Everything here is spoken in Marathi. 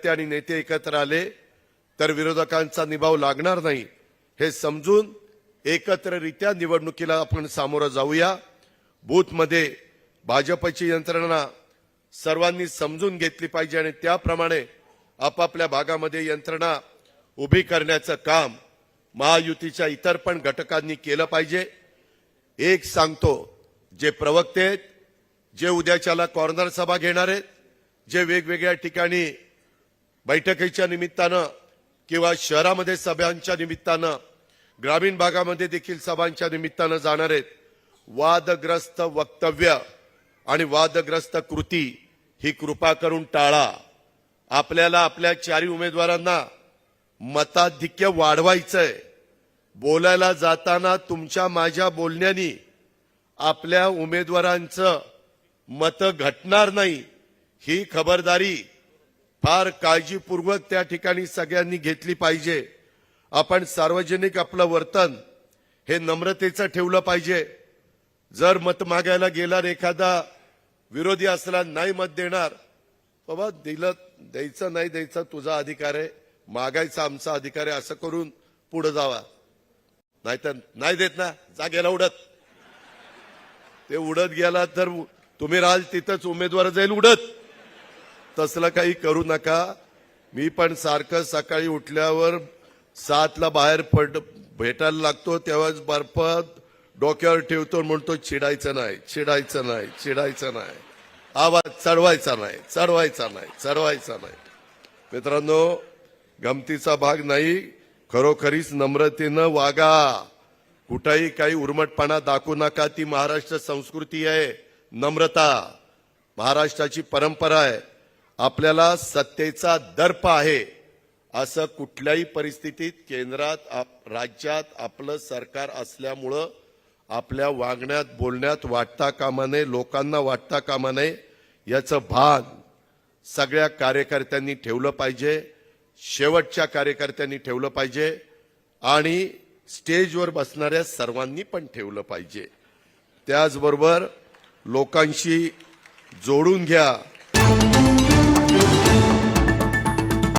कार्यकर्ते आणि नेते एकत्र आले तर विरोधकांचा निभाव लागणार नाही हे समजून एकत्ररित्या निवडणुकीला आपण सामोरं जाऊया। बूथमध्ये भाजपची यंत्रणा सर्वांनी समजून घेतली पाहिजे आणि त्याप्रमाणे आपापल्या भागामध्ये यंत्रणा उभी करण्याचं काम महायुतीच्या इतर पण घटकांनी केलं पाहिजे। एक सांगतो, जे प्रवक्ते आहेत, जे उद्याच्याला कॉर्नर सभा घेणार आहेत, जे वेगवेगळ्या ठिकाणी बैठकीच्या निमित्तानं किंवा शहरामध्ये सभांच्या निमित्तानं ग्रामीण भागामध्ये देखील सभांच्या निमित्तानं जाणार आहेत, वादग्रस्त वक्तव्य आणि वादग्रस्त कृती ही कृपा करून टाळा। आपल्याला आपल्या चारी उमेदवारांना मताधिक्य वाढवायचंय। बोलायला जाताना तुमच्या माझ्या बोलण्यानी आपल्या उमेदवारांचं मत घटणार नाही ही खबरदारी फार काळजीपूर्वक त्या ठिकाणी सगळ्यांनी घेतली पाहिजे। आपण सार्वजनिक आपलं वर्तन हे नम्रतेचं ठेवलं पाहिजे। जर मत मागायला गेला एखादा विरोधी असला, नाही मत देणार, बाबा दिलं द्यायचं नाही द्यायचं तुझा अधिकार आहे, मागायचा आमचा अधिकार आहे, असं करून पुढे जावा। नाहीतर नाही देत ना, जा गेला उडत। ते उडत गेला तर तुम्ही राहाल तिथंच, उमेदवार जाईल उडत। तसलं काही करू नका। मी पण सारखं सकाळी उठल्यावर 7ला बाहेर भेटायला लागतो, तेव्हाच बर्फ डोक्यावर ठेवतो, म्हणतो चिडायचं नाही, चिडायचं नाही, चिडायचं नाही, आवाज चढवायचा नाही, चढवायचा नाही, चढवायचा नाही। मित्रांनो, गमतीचा भाग नाही, खरोखरीच नम्रतेनं वागा। कुठेही काही उर्मटपणा दाखवू नका। ती महाराष्ट्र संस्कृती आहे, नम्रता महाराष्ट्राची परंपरा आहे। आपल्याला सत्तेचा दर्प आहे, असं कुठल्याही परिस्थितीत केंद्रात राज्यात आपलं सरकार असल्यामुळं आपल्या वागण्यात बोलण्यात वाटता कामा नये, लोकांना वाटता कामा नये, याचं भान सगळ्या कार्यकर्त्यांनी ठेवलं पाहिजे, शेवटच्या कार्यकर्त्यांनी ठेवलं पाहिजे आणि स्टेजवर बसणाऱ्या सर्वांनी पण ठेवलं पाहिजे। त्याचबरोबर लोकांशी जोडून घ्या।